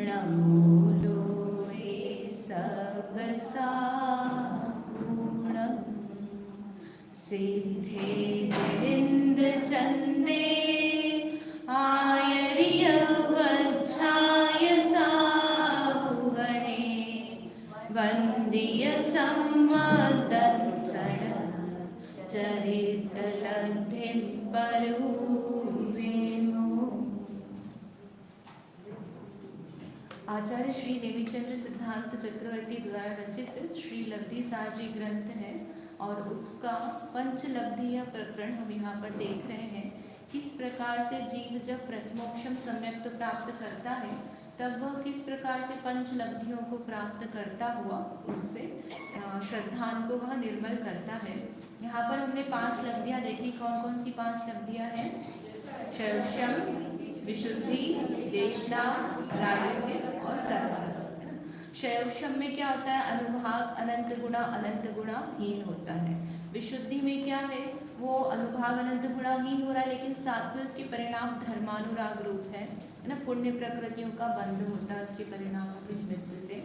णमूलोये सब सागुणम् सिद्धे जिन्द चन्दे आयर्यवच्छाय सागुगणे वन्द्य संवदन्सड चरितलब्धिं परुवेमो। आचार्य श्री नेमिचंद्र सिद्धांत चक्रवर्ती द्वारा रचित श्री लब्धि साजी ग्रंथ है और उसका पंचलब्धि प्रकरण हम यहाँ पर देख रहे हैं। किस प्रकार से जीव जब प्रथमोक्षम सम्यक्त प्राप्त करता है तब वह किस प्रकार से पंचलब्धियों को प्राप्त करता हुआ उससे श्रद्धान को वह निर्मल करता है। यहाँ पर हमने 5 लब्धियाँ देखी। कौन कौन सी 5 लब्धियाँ हैं? शैवश्यम, विशुद्धि, देशना, प्रायोग्य और कर्म। शैवश्यम में क्या होता है? अनुभाग अनंत गुणा हीन होता है। विशुद्धि में क्या है? वो अनुभाग अनंत गुणा हीन हो रहा है लेकिन साथ में उसके परिणाम धर्मानुराग रूप है ना, पुण्य प्रकृतियों का बंध होता है उसके परिणामों के निमित्त से।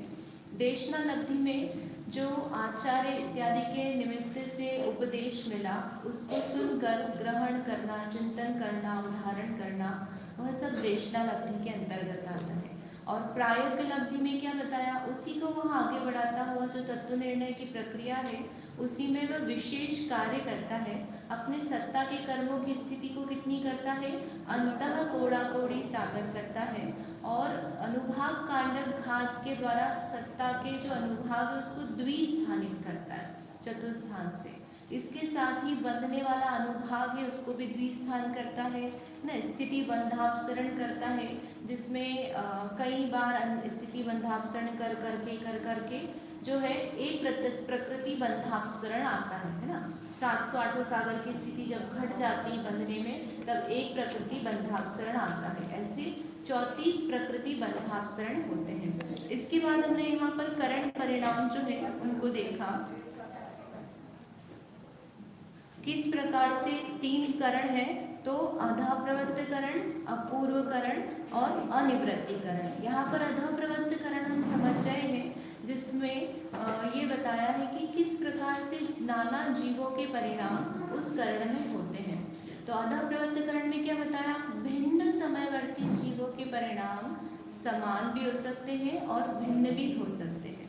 देशना लब्धि में जो आचार्य इत्यादि के निमित्त से उपदेश मिला उसको सुनकर ग्रहण करना, चिंतन करना, उदाहरण करना, वह सब देशना लब्धि के अंतर्गत आता है। और प्रायोगिक लब्धि में क्या बताया? उसी को वह आगे बढ़ाता हुआ जो तत्व निर्णय की प्रक्रिया है उसी में वह विशेष कार्य करता है। अपने सत्ता के कर्मों की स्थिति को कितनी करता है? अंतः कोड़ा कोड़ी सागर करता है। और अनुभाग कांडक घात के द्वारा सत्ता के जो अनुभाग है उसको द्विस्थानित करता है चतुस्थान से। इसके साथ ही बंधने वाला अनुभाग है उसको भी द्विस्थान करता है ना। स्थिति बंधापसरण करता है जिसमें कई बार स्थिति बंधापसरण कर करके जो है एक प्रकृति बंधापसरण आता है ना। 700-800 सागर की स्थिति जब घट जाती है बंधने में तब एक प्रकृति बंधापसरण आता है। ऐसे 34 प्रकृति बंधापसरण होते हैं। इसके बाद हमने यहाँ पर करण परिणाम जो है उनको देखा। किस प्रकार से 3 करण है? तो अधःप्रवृत्त करण, अपूर्व करण और अनिवृत्ति करण। यहाँ पर अधःप्रवृत्त करण हम समझ रहे हैं जिसमें ये बताया है कि किस प्रकार से नाना जीवों के परिणाम उस करण में होते हैं। तो अधःप्रवृत्त करण में क्या बताया? भिन्न समयवर्ती जीवों के परिणाम समान भी हो सकते हैं और भिन्न भी हो सकते हैं।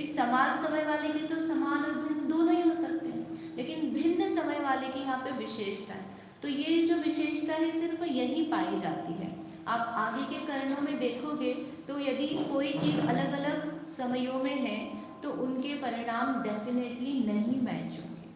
समान समय वाले के तो समान और भिन्न दोनों ही हो सकते हैं लेकिन भिन्न समय वाले की यहाँ पे विशेषता है। तो ये जो विशेषता है सिर्फ यही पाई जाती है। आप आगे के करणों में देखोगे तो यदि कोई चीज़ अलग अलग समयों में है तो उनके परिणाम डेफिनेटली नहीं मैच होंगे।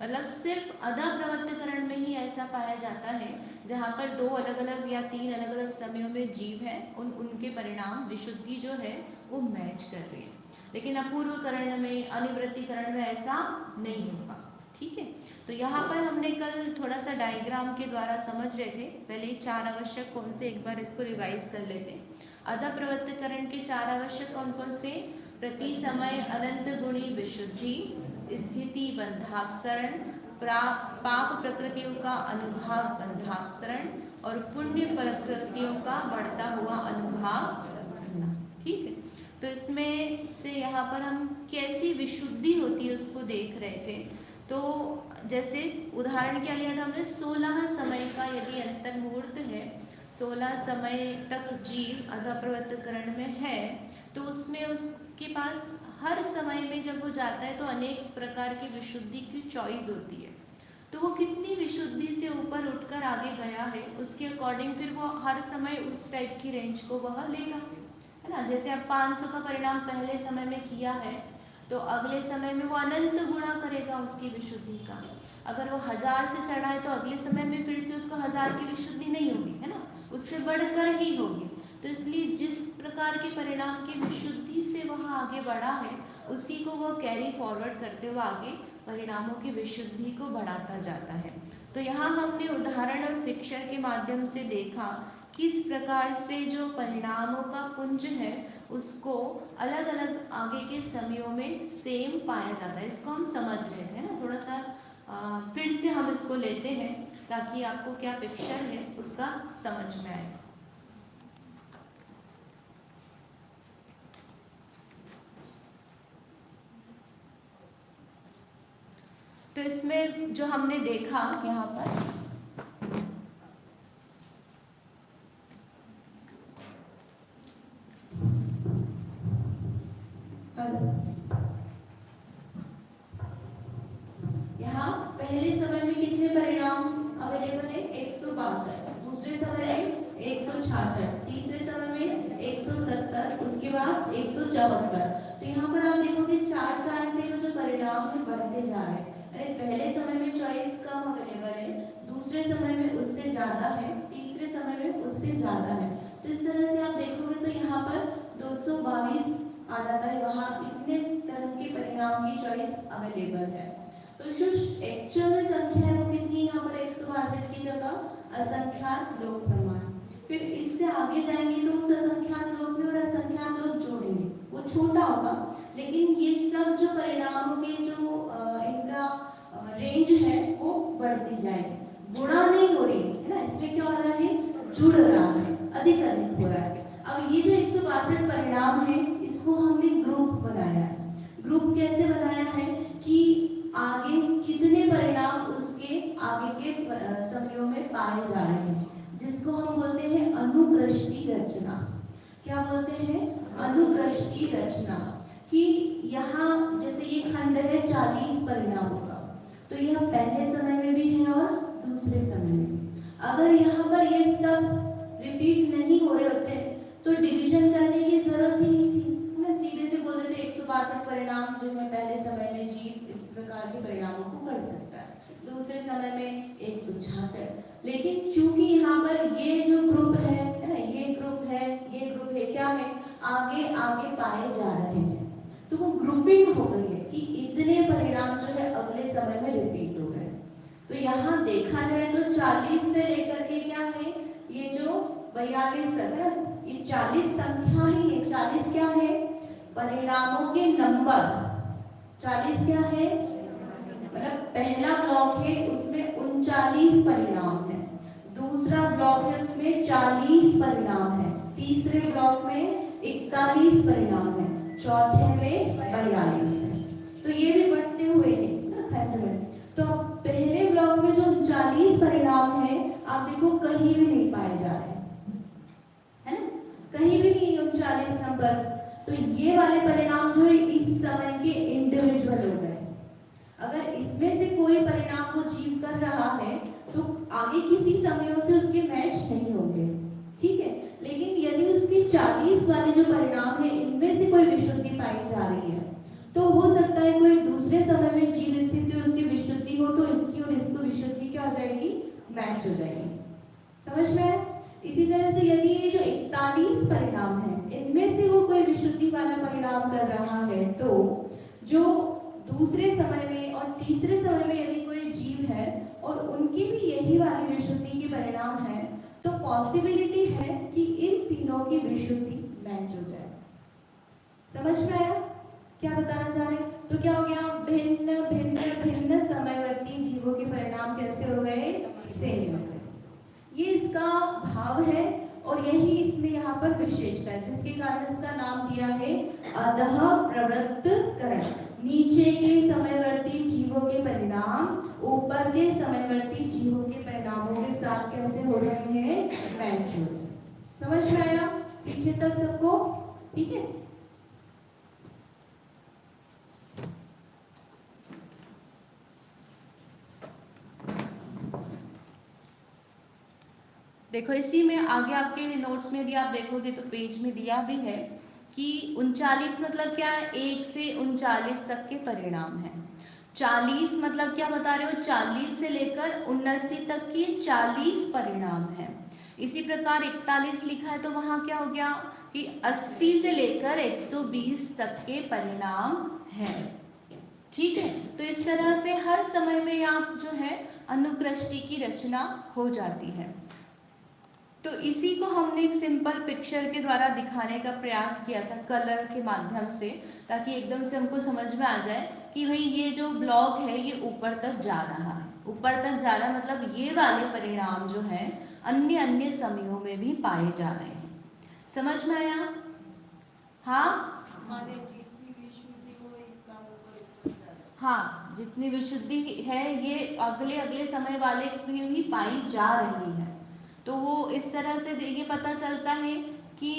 मतलब सिर्फ अधःप्रवृत्त करण में ही ऐसा पाया जाता है जहाँ पर 2 अलग अलग या 3 अलग अलग समयों में जीव है उनके परिणाम विशुद्धि जो है वो मैच कर रही है। लेकिन अपूर्व करण में, अनिवृत्ति करण में ऐसा नहीं होगा। ठीक है, तो यहाँ पर हमने कल थोड़ा सा डायग्राम के द्वारा समझ रहे थे। पहले 4 आवश्यक कौन से, एक बार इसको रिवाइज कर लेते हैं। अधःप्रवृत्त करण के 4 आवश्यक कौन कौन से? प्रति समय अनंत गुणी विशुद्धि, स्थिति बंधापसरण, पाप प्रकृतियों का अनुभाग बंधापसरण और पुण्य प्रकृतियों का बढ़ता हुआ अनुभाग। ठीक है, तो इसमें से यहाँ पर हम कैसी विशुद्धि होती है उसको देख रहे थे। तो जैसे उदाहरण क्या लिया था हमने? 16 समय का यदि अंतर्मुहूर्त है, 16 समय तक जीव अधःप्रवृत्त करण में है तो उसमें उसके पास हर समय में जब वो जाता है तो अनेक प्रकार की विशुद्धि की चॉइस होती है। तो वो कितनी विशुद्धि से ऊपर उठकर आगे गया है उसके अकॉर्डिंग फिर वो हर समय उस टाइप की रेंज को वह लेगा, है ना। जैसे अब 500 का परिणाम पहले समय में किया है तो अगले समय में वो अनंत गुणा करेगा उसकी विशुद्धि का। अगर वो 1000 से चढ़ा है तो अगले समय में फिर से उसको 1000 की विशुद्धि नहीं होगी, है ना, उससे बढ़कर ही होगी। तो इसलिए जिस प्रकार के परिणाम की विशुद्धि से वह आगे बढ़ा है उसी को वह कैरी फॉरवर्ड करते हुए आगे परिणामों की विशुद्धि को बढ़ाता जाता है। तो यहाँ हमने उदाहरण और पिक्चर के माध्यम से देखा किस प्रकार से जो परिणामों का पुंज है उसको अलग अलग आगे के समयों में सेम पाया जाता है। इसको हम समझ रहे थे ना, थोड़ा सा फिर से हम इसको लेते हैं। ताकि आपको क्या पिक्चर है उसका समझ में आए। तो इसमें जो हमने देखा यहाँ पर यहाँ पहले समय में कितने परिणाम अवेलेबल है? 162, दूसरे समय में 166, तीसरे समय में 170, उसके बाद 174। तो यहाँ पर आप देखोगे 4 से जो परिणाम है बढ़ते जा रहे हैं। अरे पहले समय में चॉइस कम अवेलेबल है, दूसरे समय में उससे ज्यादा है, तीसरे समय में उससे ज्यादा है। तो इस तरह से आप देखोगे तो यहाँ पर 222 आ जाता है, वहाँ इतने तरह के परिणाम की चॉइस अवेलेबल है। तो जो एक्चुअल संख्या है वो कितनी, यहाँ पर 162 की जगह असंख्यात लोक प्रमाण। फिर इससे आगे जाएंगे तो उस असंख्यात लोक में और असंख्यात लोक जोड़ेंगे, वो छोटा होगा, लेकिन ये सब जो परिणामों के जो इनका रेंज है वो बढ़ती जाएगी, गुणा नहीं हो रही है ना, इसमें क्या हो रहा है, जुड़ रहा है, अधिक अधिक हो रहा है। अब ये जो 162 परिणाम है इसको हमने ग्रुप बनाया है। ग्रुप कैसे बनाया है कि आगे कितने परिणाम उसके आगे के समयों में पाए जा रहे हैं, जिसको हम बोलते हैं अनुक्रष्टी रचना। क्या बोलते हैं? अनुक्रष्टी रचना। कि यहाँ जैसे ये खंड है 40 परिणामों का, तो यह पहले समय में भी है और दूसरे समय में। अगर यहाँ पर ये सब रिपीट नहीं हो रहे होते तो डिवीजन करने की जरूरत ही नहीं थी, मैं सीधे से बोल देते 162 परिणाम जो है पहले समय में जीव इस प्रकार के परिणामों को कर सकता है, दूसरे समय में 166। लेकिन चूंकि यहाँ पर ये जो ग्रुप है ना, ये ग्रुप है, ये ग्रुप है, क्या है, आगे आगे पाए जा रहे हैं, तो वो ग्रुपिंग हो गई है कि इतने परिणाम जो है अगले समय में रिपीट हो गए। तो यहाँ देखा जाए तो 40 से लेकर के क्या है, ये जो 42 है, ये 40 संख्या नहीं है, 40 क्या है, परिणामों के नंबर। 40 क्या है, मतलब पहला ब्लॉक है उसमें 39 परिणाम है, दूसरा ब्लॉक है उसमें 40 परिणाम है, तीसरे ब्लॉक में 41 परिणाम है, चौथे में 42 है। तो ये भी बढ़ते हुए हैं खंड में। तो पहले ब्लॉक में जो 39 परिणाम है आप देखो कहीं भी नहीं पाए जा रहे, है ना, कहीं भी नहीं 39 नंबर। तो ये वाले परिणाम जो है इस समय के इंडिविजुअल हो गए। अगर इसमें से कोई परिणाम वो जीव कर रहा है तो आगे किसी समयों से उसके मैच नहीं होंगे, ठीक है। लेकिन यदि उसके 40 वाले जो परिणाम है इनमें से कोई विशुद्धि पाई जा रही है तो हो सकता है कोई दूसरे समय में जीव स्थिति उसकी विशुद्धि हो, तो इसकी और इसको विशुद्धि क्या हो जाएगी, मैच हो जाएगी। समझ में आया? इसी तरह से यदि ये जो 41 परिणाम है इनमें से वो कोई विशुद्धि वाला परिणाम कर रहा है तो जो दूसरे समय में और तीसरे समय में यदि कोई जीव है और उनकी भी यही वाली विशुद्धि के परिणाम है तो पॉसिबिलिटी है कि इन तीनों की विशुद्धि मैच हो जाए। समझ में आया क्या बताना चाह रहे? तो क्या हो गया, भिन्न भिन्न भिन्न समयवर्ती जीवों के परिणाम कैसे हो गए, सेम हो गए। ये इसका भाव है और यही इसमें यहाँ पर विशेषता है जिसके कारण इसका नाम दिया है अधः प्रवृत्तकरण। नीचे के समयवर्ती जीवों के परिणाम ऊपर के समयवर्ती जीवों के परिणामों के साथ कैसे हो रहे हैं, मैच हो रहे हैं। समझ में आया पीछे तक सबको? ठीक है। देखो इसी में आगे आपके नोट्स में भी आप देखोगे तो पेज में दिया भी है कि 39 मतलब क्या है, 1 से 39 तक के परिणाम है। 40 मतलब क्या बता रहे हो, 40 से लेकर 79 तक के 40 परिणाम है। इसी प्रकार 41 लिखा है तो वहाँ क्या हो गया कि 80 से लेकर 120 तक के परिणाम है। ठीक है, तो इस तरह से हर समय में आप जो है अनुक्रष्टि की रचना हो जाती है। तो इसी को हमने एक सिंपल पिक्चर के द्वारा दिखाने का प्रयास किया था कलर के माध्यम से, ताकि एकदम से हमको समझ में आ जाए कि भाई ये जो ब्लॉक है ये ऊपर तक जा रहा है, ऊपर तक जा रहा, मतलब ये वाले परिणाम जो है अन्य अन्य समयों में भी पाए जा रहे हैं। समझ में आया? हाँ, हाँ, जितनी विशुद्धि है ये अगले अगले समय वाले में भी पाई जा रही है। तो वो इस तरह से ये पता चलता है कि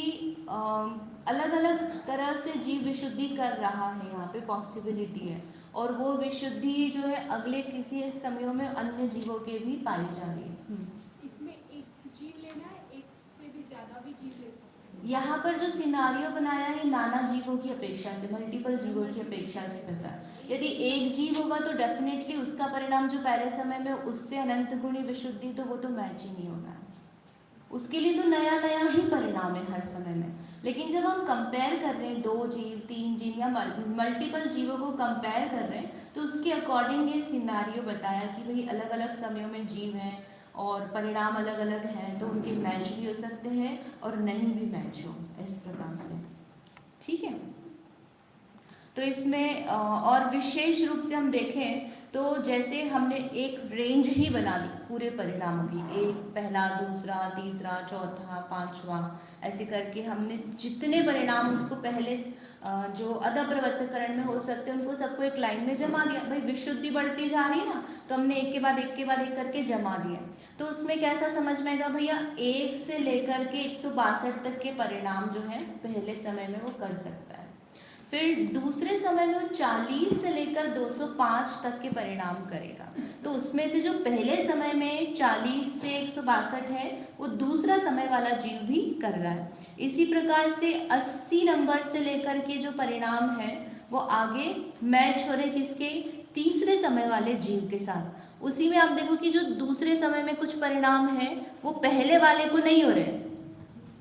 अलग अलग तरह से जीव विशुद्धि कर रहा है, यहाँ पे पॉसिबिलिटी है, और वो विशुद्धि जो है अगले किसी समयों में अन्य जीवों के भी पाई जा रही है। इसमें एक जीव लेना है, एक से भी ज्यादा भी जीव ले सकते हैं। यहाँ पर जो सिनारियो बनाया है नाना जीवों की अपेक्षा से, मल्टीपल जीवों की अपेक्षा से होता है। यदि एक जीव होगा तो डेफिनेटली उसका परिणाम जो पहले समय में उससे अनंत गुणी विशुद्धि, तो वो तो मैच ही नहीं होगा, उसके लिए तो नया नया ही परिणाम है हर समय में। लेकिन जब हम कंपेयर कर रहे हैं 2 जीव 3 जीव या मल्टीपल जीवों को कंपेयर कर रहे हैं, तो उसके अकॉर्डिंग ये सिनारियो बताया कि भाई अलग अलग समयों में जीव हैं और परिणाम अलग अलग हैं, तो उनके मैच भी हो सकते हैं और नहीं भी मैच हो, इस प्रकार से। ठीक है, तो इसमें और विशेष रूप से हम देखें तो जैसे हमने एक रेंज ही बना दी पूरे परिणामों की, एक, पहला, दूसरा, तीसरा, चौथा, पांचवा, ऐसे करके हमने जितने परिणाम उसको पहले जो अधप्रवत्तकरण में हो सकते हैं उनको सबको एक लाइन में जमा दिया। भाई विशुद्धि बढ़ती जा रही है ना, तो हमने एक के बाद एक के बाद एक करके जमा दिया। तो उसमें कैसा समझ में आएगा भैया, 1 से लेकर के 162 तक के परिणाम जो है पहले समय में वो कर सकता है। फिर दूसरे समय में वो 40 से लेकर 205 तक के परिणाम करेगा। तो उसमें से जो पहले समय में 40 से 162 है वो दूसरा समय वाला जीव भी कर रहा है। इसी प्रकार से 80 नंबर से लेकर के जो परिणाम है वो आगे मैच हो रहे किसके, तीसरे समय वाले जीव के साथ। उसी में आप देखो कि जो दूसरे समय में कुछ परिणाम है वो पहले वाले को नहीं हो रहे,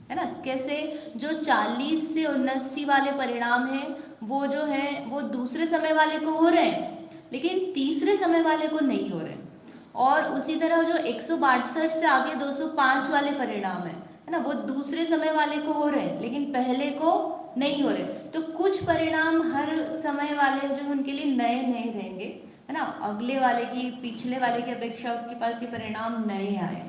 है ना। कैसे, जो 40 से 79 वाले परिणाम हैं वो जो है वो दूसरे समय वाले को हो रहे हैं, लेकिन तीसरे समय वाले को नहीं हो रहे। और उसी तरह जो 162 से आगे 205 वाले परिणाम है ना, वो दूसरे समय वाले को हो रहे हैं लेकिन पहले को नहीं हो रहे। तो कुछ परिणाम हर समय वाले जो उनके लिए नए नए रहेंगे, है ना, अगले वाले की पिछले वाले की अपेक्षा उसके पास ये परिणाम नए आए,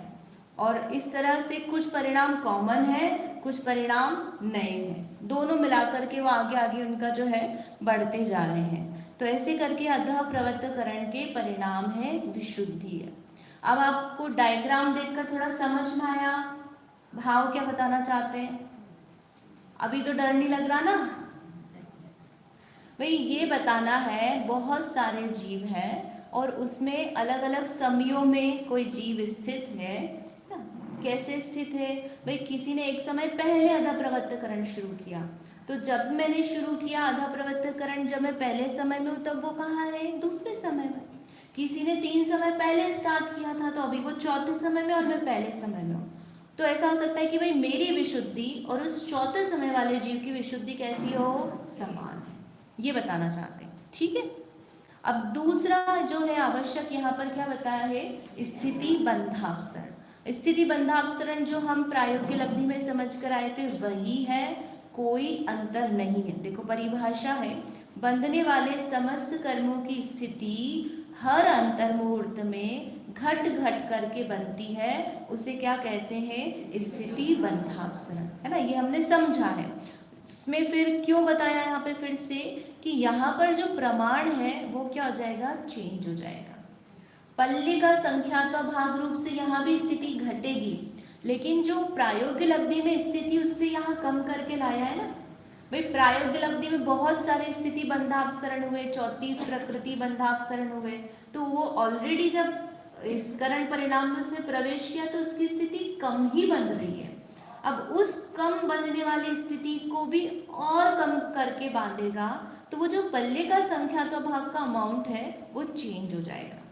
और इस तरह से कुछ परिणाम कॉमन है, कुछ परिणाम नए हैं, दोनों मिलाकर के वो आगे आगे उनका जो है बढ़ते जा रहे हैं। तो ऐसे करके अधःप्रवत्तकरण के परिणाम है विशुद्धि है। अब आपको डायग्राम देखकर थोड़ा समझ में आया, भाव क्या बताना चाहते हैं? अभी तो डर नहीं लग रहा ना भाई? ये बताना है बहुत सारे जीव हैं और उसमें अलग अलग समयों में कोई जीव स्थित है। कैसे स्थित है भाई? किसी ने एक समय पहले अधःप्रवत्तकरण शुरू किया, तो जब मैंने शुरू किया अधःप्रवत्तकरण, जब मैं पहले समय में हूँ तब वो कहाँ है? दूसरे समय में। किसी ने 3 समय पहले स्टार्ट किया था तो अभी वो चौथे समय में और मैं पहले समय में हूँ। तो ऐसा हो सकता है कि भाई मेरी विशुद्धि और उस चौथे समय वाले जीव की विशुद्धि कैसी हो? समान है, ये बताना चाहते हैं। ठीक है, अब दूसरा जो है आवश्यक यहाँ पर क्या बताया है? स्थिति बंधापसरण। स्थिति बंधापसरण जो हम प्रायोगिक अवधि में समझ कर आए थे वही है, कोई अंतर नहीं है। देखो परिभाषा है, बंधने वाले समस्त कर्मों की स्थिति हर अंतर मुहूर्त में घट घट करके बनती है, उसे क्या कहते हैं? स्थिति बंधापसरण, है ना। ये हमने समझा है। इसमें फिर क्यों बताया यहाँ पे फिर से कि यहाँ पर जो प्रमाण है वो क्या हो जाएगा? चेंज हो जाएगा। पल्ले का संख्यात्मक भाग रूप से यहाँ भी स्थिति घटेगी, लेकिन जो प्रायोगिक अवधि में स्थिति उससे यहाँ कम करके लाया है ना भाई। प्रायोगिक अवधि में बहुत सारे स्थिति बंधापसरण हुए, 34 प्रकृति बंधापसरण हुए, तो वो ऑलरेडी जब इस करण परिणाम में उसने प्रवेश किया तो उसकी स्थिति कम ही बन रही है। अब उस कम बंधने वाली स्थिति को भी और कम करके बांधेगा तो वो जो पल्ले का संख्यात्मक भाग का अमाउंट है वो चेंज हो जाएगा।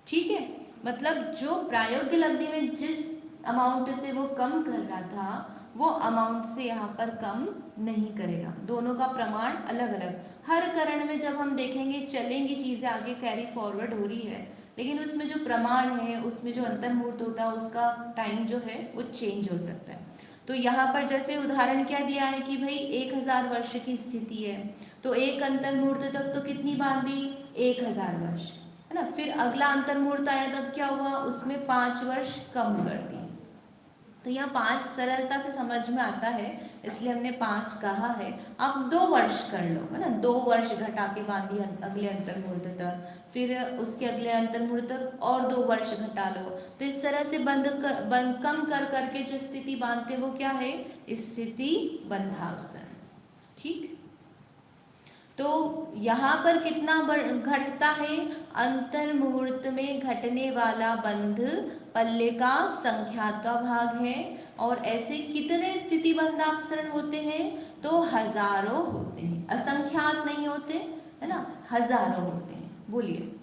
ठीक है, मतलब जो प्रायोगिक अवधि में जिस अमाउंट से वो कम कर रहा था वो अमाउंट से यहाँ पर कम नहीं करेगा। दोनों का प्रमाण अलग अलग। हर करण में जब हम देखेंगे चलेंगी चीजें आगे कैरी फॉरवर्ड हो रही है, लेकिन उसमें जो प्रमाण है उसमें जो अंतर मुहूर्त होता है उसका टाइम जो है वो चेंज हो सकता है। तो यहाँ पर जैसे उदाहरण क्या दिया है कि भाई 1000 वर्ष की स्थिति है, तो एक अंतर मुहूर्त तक तो कितनी बांधी? 1000 वर्ष। है ना। फिर अगला अंतर मुहूर्त आया, तब क्या हुआ, उसमें 5 वर्ष कम कर दिए। तो यह 5 सरलता से समझ में आता है, इसलिए हमने 5 कहा है। आप 2 वर्ष कर लो, है ना, 2 वर्ष घटा के बांधिए अगले अंतर मुहूर्त तक, फिर उसके अगले अंतर मुहूर्त तक और 2 वर्ष घटा लो। तो इस तरह से कम कर करके जो स्थिति बांधते वो क्या है, स्थिति बंधावसरण। ठीक, तो यहाँ पर कितना घटता है, अंतर मुहूर्त में घटने वाला बंध पल्ले का संख्यात्वा भाग है। और ऐसे कितने स्थिति बंधावसरण होते हैं, तो हजारों होते हैं, असंख्यात नहीं होते, है ना, हजारों होते हैं। बोलिए।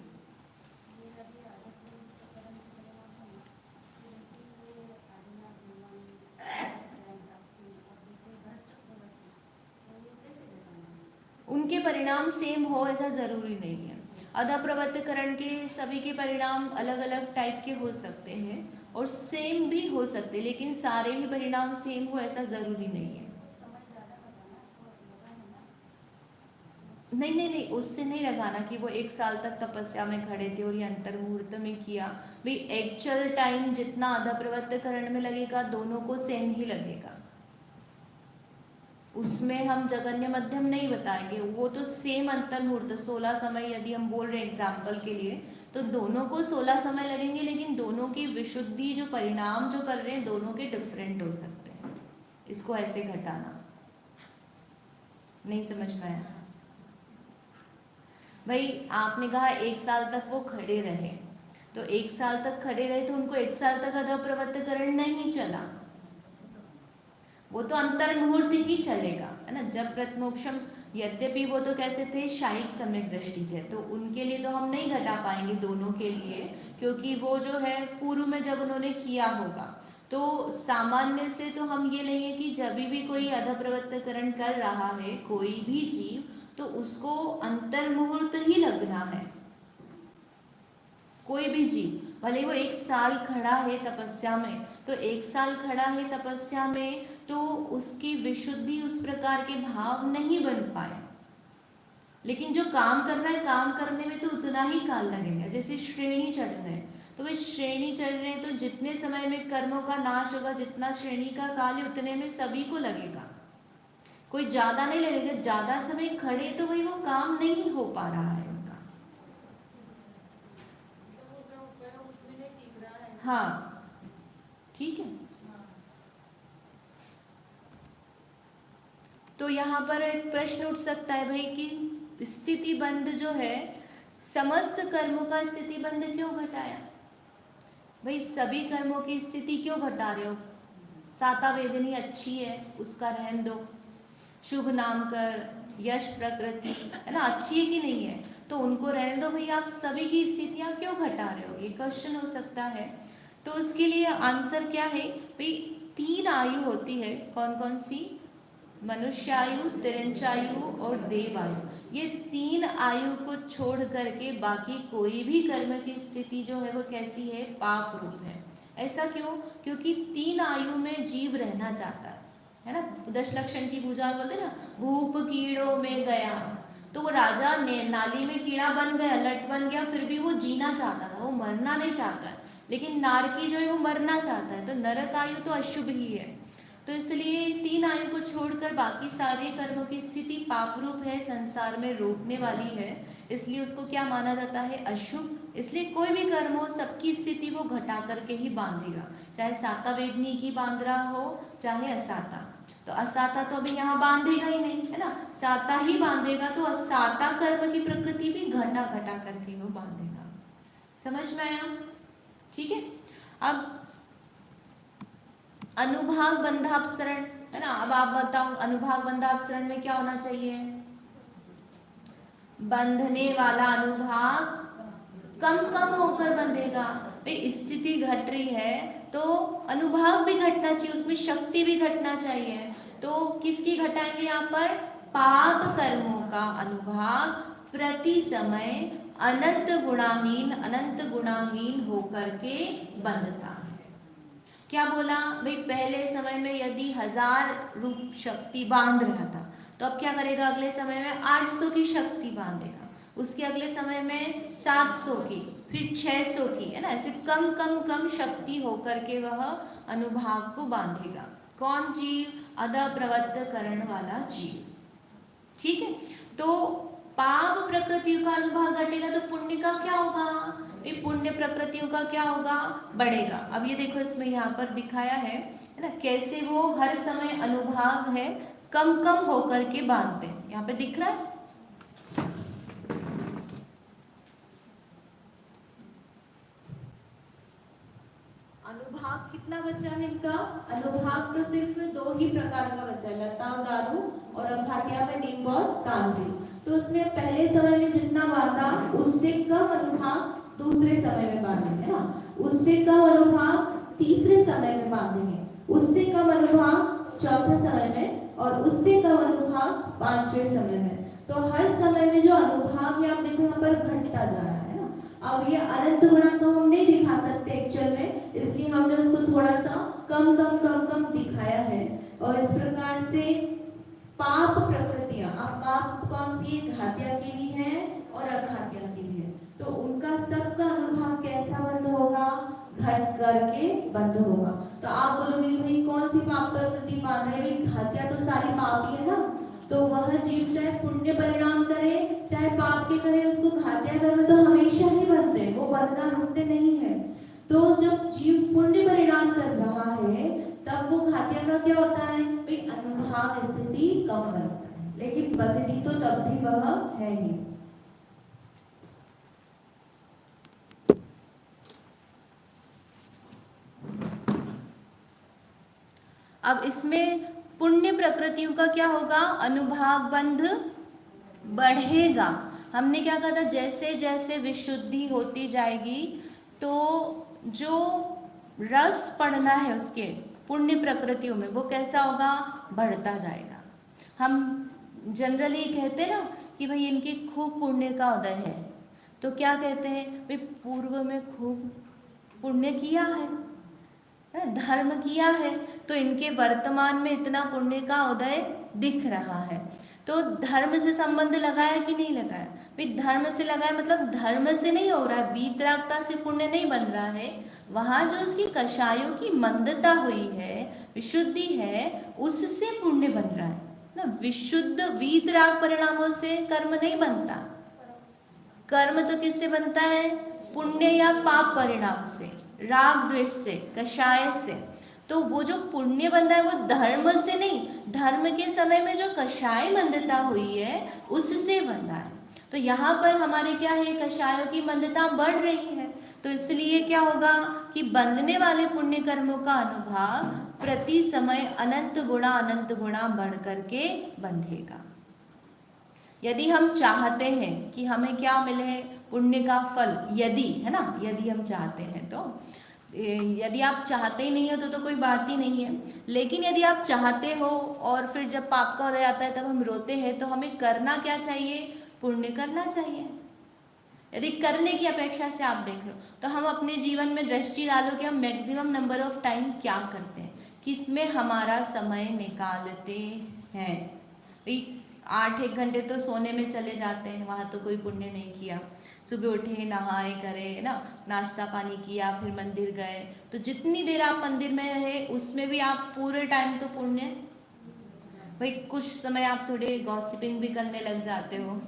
उनके परिणाम सेम हो ऐसा जरूरी नहीं है। अधा प्रवर्तकरण के सभी के परिणाम अलग अलग टाइप के हो सकते हैं और सेम भी हो सकते हैं, लेकिन सारे ही परिणाम सेम हो ऐसा जरूरी नहीं है। नहीं नहीं नहीं, उससे नहीं लगाना कि वो 1 साल तक तपस्या में खड़े थे और ये अंतर मुहूर्त में किया। भाई एक्चुअल टाइम जितना अधा प्रवर्तकरण में लगेगा दोनों को सेम ही लगेगा, उसमें हम जगन्य मध्यम नहीं बताएंगे। वो तो सेम अंतर मुहूर्त 16 समय यदि हम बोल रहे हैं एग्जाम्पल के लिए, तो दोनों को 16 समय लगेंगे, लेकिन दोनों की विशुद्धि जो परिणाम जो कर रहे हैं दोनों के डिफरेंट हो सकते हैं। इसको ऐसे घटाना नहीं समझ में आया। भाई आपने कहा 1 साल तक वो खड़े रहे, तो 1 साल तक खड़े रहे तो उनको 1 साल तक अधा प्रवर्तकरण नहीं चला, वो तो अंतर मुहूर्त ही चलेगा, है ना। जब प्रथमोक्षम, यद्यपि वो तो कैसे थे, शायिक समय दृष्टि थे, तो उनके लिए तो हम नहीं घटा पाएंगे दोनों के लिए, क्योंकि वो जो है पूर्व में जब उन्होंने किया होगा। तो सामान्य से तो हम ये लेंगे कि जब भी कोई अधा प्रवर्तकरण कर रहा है कोई भी जीव, तो उसको अंतर मुहूर्त ही लगना है। कोई भी जीव भले वो 1 साल खड़ा है तपस्या में, तो 1 साल खड़ा है तपस्या में तो उसकी विशुद्धि उस प्रकार के भाव नहीं बन पाए, लेकिन जो काम कर रहा है काम करने में तो उतना ही काल लगेगा। जैसे श्रेणी चढ़ना है, तो वे श्रेणी चढ़ रहे हैं, तो जितने समय में कर्मों का नाश होगा, जितना श्रेणी का काल है उतने में सभी को लगेगा, कोई ज्यादा नहीं लगेगा। ज्यादा समय खड़े तो भाई वो काम नहीं हो पा रहा है उनका। हाँ ठीक है। तो यहाँ पर एक प्रश्न उठ सकता है भाई कि स्थिति बंध जो है, समस्त कर्मों का स्थिति बंध क्यों घटाया। भाई सभी कर्मों की स्थिति क्यों घटा रहे हो, साता वेदनी अच्छी है उसका रहन दो, शुभ नाम कर, यश प्रकृति, है ना, अच्छी है कि नहीं है, तो उनको रहने दो भाई, आप सभी की स्थितियां क्यों घटा रहे हो, ये क्वेश्चन हो सकता है। तो उसके लिए आंसर क्या है भाई, 3 आयु होती है, कौन कौन सी, मनुष्यायु, तिरंचायु और देवायु। ये 3 आयु को छोड़ करके बाकी कोई भी कर्म की स्थिति जो है वो कैसी है, पाप रूप है। ऐसा क्यों, क्योंकि 3 आयु में जीव रहना चाहता है ना। 10 लक्षण की पूजा बोलते ना, भूप कीड़ों में गया, तो वो राजा ने नाली में कीड़ा बन गया, लट बन गया, फिर भी वो जीना चाहता था, वो मरना नहीं चाहता है। लेकिन नारकी जो है वो मरना चाहता है, तो नरक आयु तो अशुभ ही है। तो इसलिए 3 आयु को छोड़कर बाकी सारे कर्मों की स्थिति पाप रूप है, संसार में रोकने वाली है, इसलिए उसको क्या माना जाता है, अशुभ। इसलिए कोई भी कर्म हो सबकी स्थिति वो घटा करके ही बांधेगा, चाहे साता वेदनी की बांध रहा हो चाहे असाता। तो असाता तो अभी यहाँ बांधेगा ही नहीं, है ना, साता ही बांधेगा, तो असाता कर्म की प्रकृति भी घटा घटा करके वो बांधेगा। समझ में आया, ठीक है। अब अनुभाग बंधापसरण, है ना, अब आप बताओ अनुभाग बंधापसरण में क्या होना चाहिए, बंधने वाला अनुभाग कम कम होकर बंधेगा। भाई स्थिति घट रही है तो अनुभाग भी घटना चाहिए, उसमें शक्ति भी घटना चाहिए। तो किसकी घटाएंगे यहाँ पर, पाप कर्मों का अनुभाग प्रति समय अनंत गुणाहीन होकर के बंधता है। क्या बोला भाई, पहले समय में यदि 1000 रूप शक्ति बांध रहा था, तो अब क्या करेगा, अगले समय में 800 की शक्ति बांधेगा। उसके अगले समय में 700 की, फिर 600 की, है ना। ऐसे कम कम कम शक्ति होकर के वह अनुभाग को बांधेगा। कौन जीव? अधः प्रवृत्त करण वाला जीव। ठीक है, तो पाप प्रकृतियों का अनुभाग घटेगा तो पुण्य का क्या होगा? ये पुण्य प्रकृतियों का क्या होगा? बढ़ेगा। अब ये देखो इसमें यहाँ पर दिखाया है ना, कैसे वो हर समय अनुभाग है कम कम होकर के बांधते हैं। यहाँ पे दिख रहा है अनुभाग कितना बचा है इनका? अनुभाग तो सिर्फ 2 ही प्रकार का बचा है, लता और दारू, और अघाटिया में नींब और तांसी। तो उसमें पहले समय में जितना बांधा उससे कम अनुभाग दूसरे समय में बांधेंगे ना, उससे कम अनुभाग तीसरे समय में बांधेंगे, उससे कम अनुभाग चौथे समय में, और उससे कम अनुभाग 5वें समय में। तो हर समय में जो अनुभाग है आप देखो यहाँ पर घटता जा रहा है ना। अब ये अनंत गुणा तो हम नहीं दिखा सकते एक्चुअल में, इसलिए हमने उसको थोड़ा सा कम कम कम कम दिखाया है। और इस प्रकार से पाप प्रकृतियां, अब पाप कौन सी? घातिया की भी है और अघातिया की भी है, तो उनका सबका अनुभाग कैसा बंद होगा? घट करके बंद होगा। तो आप बोलोगे भाई कौन सी पाप प्रकृति मान रहे हैं? घातिया तो सारी पाप ही है ना, तो वह जीव चाहे पुण्य परिणाम करे चाहे पाप के करे, उसको घातिया कर्म तो हमेशा ही बनते हैं, वो बनना रुकते नहीं है। तो जब जीव पुण्य परिणाम कर रहा है तब वो घातिया का क्या होता है? भाई अनुभाग स्थिति कम बनता है, लेकिन बंधनी तो तब भी वह है ही। अब इसमें पुण्य प्रकृतियों का क्या होगा? अनुभाग बंध बढ़ेगा। हमने क्या कहा था? जैसे जैसे विशुद्धि होती जाएगी तो जो रस पड़ना है उसके पुण्य प्रकृतियों में वो कैसा होगा? बढ़ता जाएगा। हम जनरली कहते हैं ना कि भाई इनकी खूब पुण्य का उदय है, तो क्या कहते हैं? भाई पूर्व में खूब पुण्य किया है, धर्म किया है, तो इनके वर्तमान में इतना पुण्य का उदय दिख रहा है। तो धर्म से संबंध लगाया कि नहीं लगाया? भाई धर्म से लगाया मतलब धर्म से नहीं हो रहा है, वीतरागता से पुण्य नहीं बन रहा है। वहाँ जो उसकी कषायों की मंदता हुई है, विशुद्धि है, उससे पुण्य बन रहा है ना। विशुद्ध वीतराग परिणामों से कर्म नहीं बनता। कर्म तो किससे बनता है? पुण्य या पाप परिणाम से, राग द्वेष से, कषाय से। तो वो जो पुण्य बनता है वो धर्म से नहीं, धर्म के समय में जो कषाय मंदता हुई है उससे बन रहा है। तो यहाँ पर हमारे क्या है? कषायों की मंदता बढ़ रही है, तो इसलिए क्या होगा कि बंधने वाले पुण्य कर्मों का अनुभाग प्रति समय अनंत गुणा बढ़ करके बंधेगा। यदि हम चाहते हैं कि हमें क्या मिले? पुण्य का फल, यदि, है ना, यदि हम चाहते हैं तो, यदि आप चाहते ही नहीं हो तो कोई बात ही नहीं है। लेकिन यदि आप चाहते हो और फिर जब पाप का उदय आता है तब हम रोते हैं, तो हमें करना क्या चाहिए? पुण्य करना चाहिए। यदि करने की अपेक्षा से आप देख लो तो हम अपने जीवन में दृष्टि डालो कि हम मैक्सिमम नंबर ऑफ टाइम क्या करते हैं, किसमें हमारा समय निकालते हैं। 8-1 घंटे तो सोने में चले जाते हैं, वहाँ तो कोई पुण्य नहीं किया। सुबह उठे, नहाए, करे, है ना, नाश्ता पानी किया, फिर मंदिर गए, तो जितनी देर आप मंदिर में रहे उसमें भी आप पूरे टाइम तो पुण्य। भाई कुछ समय आप थोड़े गॉसिपिंग भी करने लग जाते हो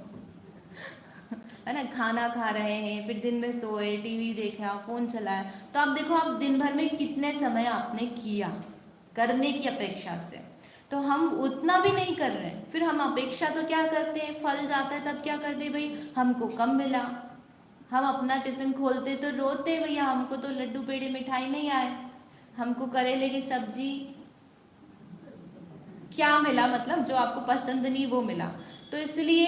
है ना, खाना खा रहे हैं, फिर दिन में सोए, टीवी देखा, फोन चलाया, तो आप देखो आप दिन भर में कितने समय आपने किया करने की अपेक्षा से। तो हम उतना भी नहीं कर रहे, फिर हम अपेक्षा तो क्या करते हैं? फल जाता है तब क्या करते हैं? भाई हमको कम मिला, हम अपना टिफिन खोलते तो रोते, भैया हमको तो लड्डू पेड़े मिठाई नहीं आए, हमको करेले की सब्जी क्या मिला, मतलब जो आपको पसंद नहीं वो मिला। तो इसलिए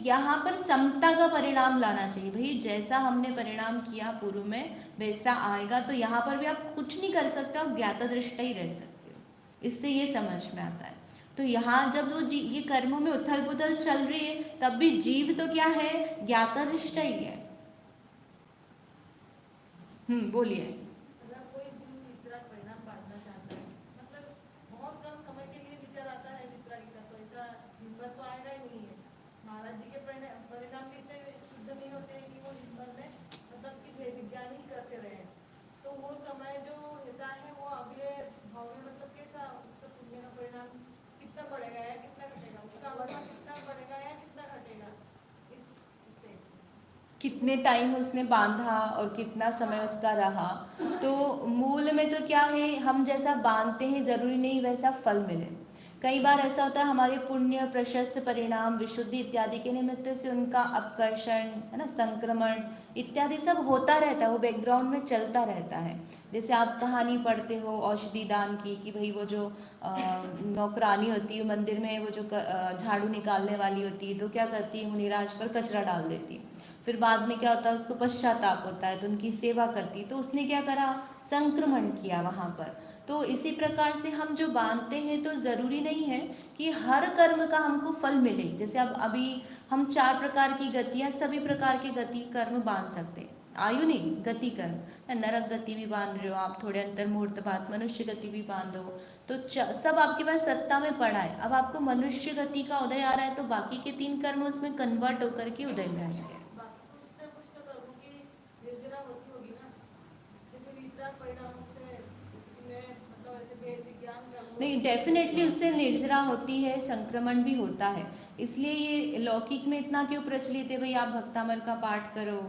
यहाँ पर समता का परिणाम लाना चाहिए। भाई जैसा हमने परिणाम किया पूर्व में वैसा आएगा, तो यहाँ पर भी आप कुछ नहीं कर सकते, आप ज्ञाता दृष्टा ही रह सकते हो। इससे ये समझ में आता है। तो यहाँ जब वो ये कर्मों में उथल पुथल चल रही है तब भी जीव तो क्या है? ज्ञाता दृष्टा ही है। बोलिए। कितने टाइम उसने बांधा और कितना समय उसका रहा। तो मूल में तो क्या है, हम जैसा बांधते हैं ज़रूरी नहीं वैसा फल मिले। कई बार ऐसा होता है हमारे पुण्य, प्रशस्त परिणाम, विशुद्धि इत्यादि के निमित्त से उनका अपकर्षण, है ना, संक्रमण इत्यादि सब होता रहता है, वो बैकग्राउंड में चलता रहता है। जैसे आप कहानी पढ़ते हो औषधि दान की, कि भाई वो जो नौकरानी होती है मंदिर में, वो जो झाड़ू निकालने वाली होती है, तो क्या करती है, मुनिराज पर कचरा डाल देती है। फिर बाद में क्या होता है, उसको पश्चाताप होता है तो उनकी सेवा करती है। तो उसने क्या करा, संक्रमण किया वहाँ पर। तो इसी प्रकार से हम जो बांधते हैं तो ज़रूरी नहीं है कि हर कर्म का हमको फल मिले। जैसे अब अभी हम 4 प्रकार की गतियाँ, सभी प्रकार के गति कर्म बांध सकते हैं। आयु नहीं, गति कर्म, नरक गति भी बांध रहे हो आप, थोड़े अंतर मुहूर्त बाद मनुष्य गति भी बांधो, तो सब आपके पास सत्ता में पड़ा है। अब आपको मनुष्य गति का उदय आ रहा है तो बाकी के 3 कर्म उसमें कन्वर्ट होकर के उदय में आएंगे। नहीं, डेफिनेटली उससे निर्जरा होती है, संक्रमण भी होता है। इसलिए ये लौकिक में इतना क्यों प्रचलित है, भाई आप भक्तामर का पाठ करो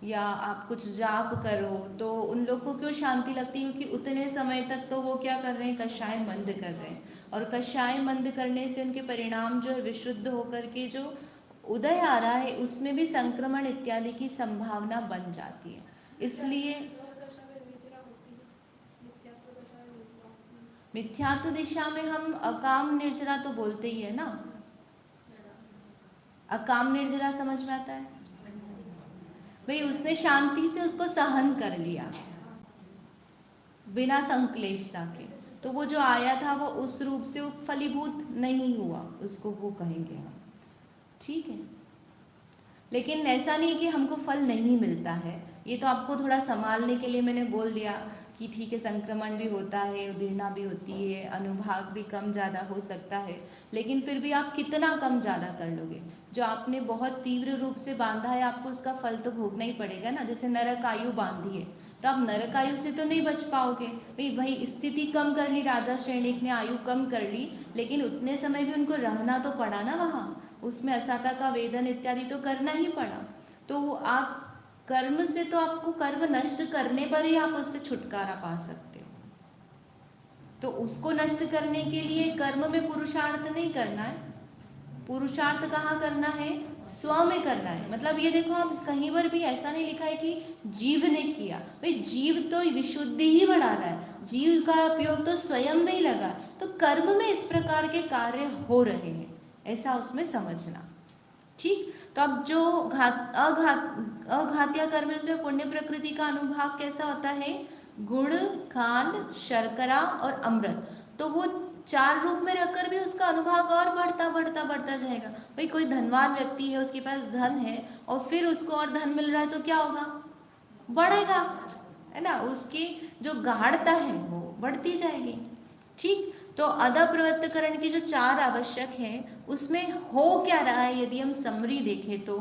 या आप कुछ जाप करो, तो उन लोग को क्यों शांति लगती है, क्योंकि उतने समय तक तो वो क्या कर रहे हैं, कषाय मंद कर रहे हैं। और कषाय मंद करने से उनके परिणाम जो है विशुद्ध होकर के जो उदय आ रहा है उसमें भी संक्रमण इत्यादि की संभावना बन जाती है। इसलिए मिथ्यात्व दिशा में हम अकाम निर्जरा तो बोलते ही है ना। अकाम निर्जरा समझ में आता है भाई, उसने शांति से उसको सहन कर लिया बिना संक्लेशता के, तो वो जो आया था वो उस रूप से फलीभूत नहीं हुआ, उसको वो कहेंगे हम, ठीक है। लेकिन ऐसा नहीं कि हमको फल नहीं मिलता है, ये तो आपको थोड़ा संभालने के लिए मैंने बोल दिया कि ठीक है, संक्रमण भी होता है, उदीर्णा भी होती है, अनुभाग भी कम ज़्यादा हो सकता है, लेकिन फिर भी आप कितना कम ज़्यादा कर लोगे। जो आपने बहुत तीव्र रूप से बांधा है आपको उसका फल तो भोगना ही पड़ेगा ना। जैसे नरक आयु बांधी है तो आप नरक आयु से तो नहीं बच पाओगे। भाई स्थिति कम कर ली, राजा श्रेणिक ने आयु कम कर ली, लेकिन उतने समय भी उनको रहना तो पड़ा ना वहाँ, उसमें असाता का वेदन इत्यादि तो करना ही पड़ा। तो आप कर्म से, तो आपको कर्म नष्ट करने पर ही आप उससे छुटकारा पा सकते हो। तो उसको नष्ट करने के लिए कर्म में पुरुषार्थ नहीं करना है, पुरुषार्थ कहाँ करना है, स्व में करना है। मतलब ये देखो, आप कहीं पर भी ऐसा नहीं लिखा है कि जीव ने किया, भाई जीव तो विशुद्धि ही बढ़ा रहा है, जीव का उपयोग तो स्वयं में ही लगा, तो कर्म में इस प्रकार के कार्य हो रहे हैं, ऐसा उसमें समझना, ठीक। तो अब जो अघातीय कर्म है उसमें पुण्य प्रकृति का अनुभाग कैसा होता है, गुड़, खांड, शर्करा और अमृत। तो वो 4 रूप में रखकर भी उसका अनुभाग और बढ़ता बढ़ता बढ़ता जाएगा। भाई कोई धनवान व्यक्ति है, उसके पास धन है और फिर उसको और धन मिल रहा है तो क्या होगा, बढ़ेगा, है ना, उसकी जो गाढ़ता है वो बढ़ती जाएगी, ठीक। तो अधा प्रवृत्तकरण की जो 4 आवश्यक हैं उसमें हो क्या रहा है, यदि हम समरी देखें तो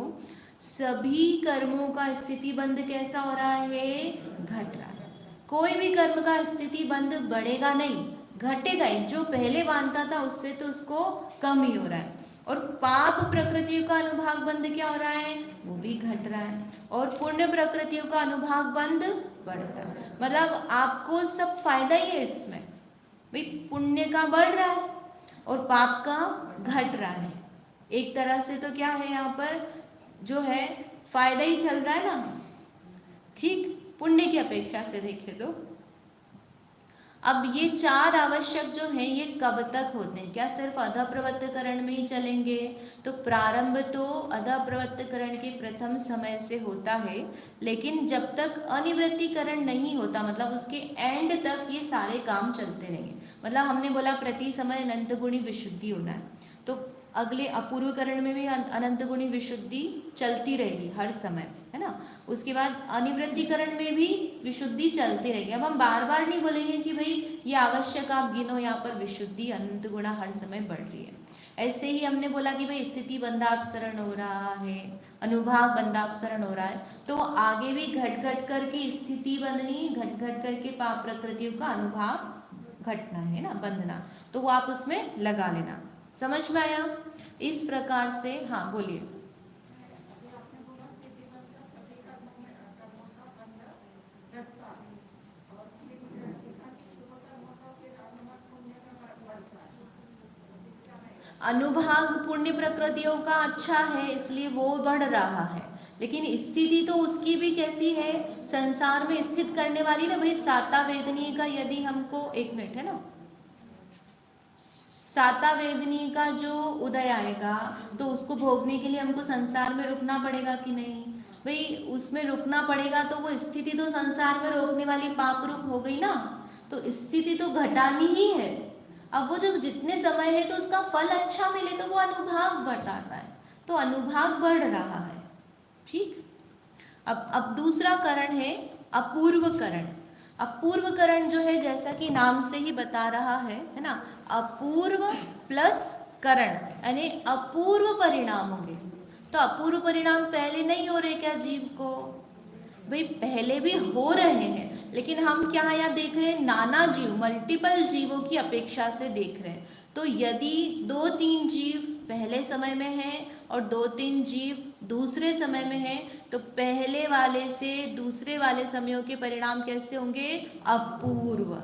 सभी कर्मों का स्थिति बंध कैसा हो रहा है, घट रहा है। कोई भी कर्म का स्थिति बंध बढ़ेगा नहीं, घटेगा ही। जो पहले बांधता था उससे तो उसको कम ही हो रहा है। और पाप प्रकृतियों का अनुभाग बंध क्या हो रहा है, वो भी घट रहा है। और पुण्य प्रकृतियों का अनुभाग बंध बढ़ता है। मतलब आपको सब फायदा ही है इसमें, भाई पुण्य का बढ़ रहा है और पाप का घट रहा है। एक तरह से तो क्या है, यहाँ पर जो है फायदा ही चल रहा है ना, ठीक, पुण्य की अपेक्षा से देखे तो। अब ये 4 आवश्यक जो हैं ये कब तक होते हैं, क्या सिर्फ अधा प्रवृत्तकरण में ही चलेंगे, तो प्रारंभ तो अधा प्रवृत्तकरण के प्रथम समय से होता है, लेकिन जब तक अनिवृत्तिकरण नहीं होता, मतलब उसके एंड तक ये सारे काम चलते रहेंगे। मतलब हमने बोला प्रति समय अनंत गुणी विशुद्धि होना है, तो अगले अपूर्वकरण में भी अनंत गुणी विशुद्धि चलती रहेगी हर समय, है ना। उसके बाद अनिवृत्तिकरण में भी विशुद्धि चलती रहेगी। अब हम बार बार नहीं बोलेंगे कि भाई ये आवश्यक आप गिनो, यहाँ पर विशुद्धि अनंत गुणा हर समय बढ़ रही है। ऐसे ही हमने बोला कि भाई स्थिति बंधापसरण हो रहा है, अनुभाग बंधापसरण हो रहा है, तो आगे भी घट घट करके स्थिति बंधनी, घट घट करके पाप प्रकृतियों का अनुभाग घटना है ना, बंधना, तो वो आप उसमें लगा लेना। समझ में आया? इस प्रकार से, हाँ बोलिए। अनुभाग पुण्य प्रकृतियों का अच्छा है इसलिए वो बढ़ रहा है, लेकिन स्थिति तो उसकी भी कैसी है, संसार में स्थित करने वाली ना भाई। साता वेदनी का यदि हमको, एक मिनट है ना, साता वेदनी का जो उदय आएगा तो उसको भोगने के लिए हमको संसार में रुकना पड़ेगा कि नहीं भाई, उसमें रुकना पड़ेगा। तो वो स्थिति तो संसार में रोकने वाली पाप रूप हो गई ना, तो स्थिति तो घटानी ही है। अब वो जब जितने समय है तो उसका फल अच्छा मिले तो वो अनुभाग बढ़ाता है, तो अनुभाग बढ़ रहा है। ठीक। अब दूसरा करण है अपूर्व करण। अपूर्व करण जो है जैसा कि नाम से ही बता रहा है ना, अपूर्व प्लस करण यानी अपूर्व परिणाम होंगे। तो अपूर्व परिणाम पहले नहीं हो रहे क्या जीव को, भाई पहले भी हो रहे हैं, लेकिन हम क्या यहाँ देख रहे हैं, नाना जीव, मल्टीपल जीवों की अपेक्षा से देख रहे हैं। तो यदि 2-3 जीव पहले समय में हैं और 2-3 जीव दूसरे समय में हैं, तो पहले वाले से दूसरे वाले समयों के परिणाम कैसे होंगे, अपूर्व,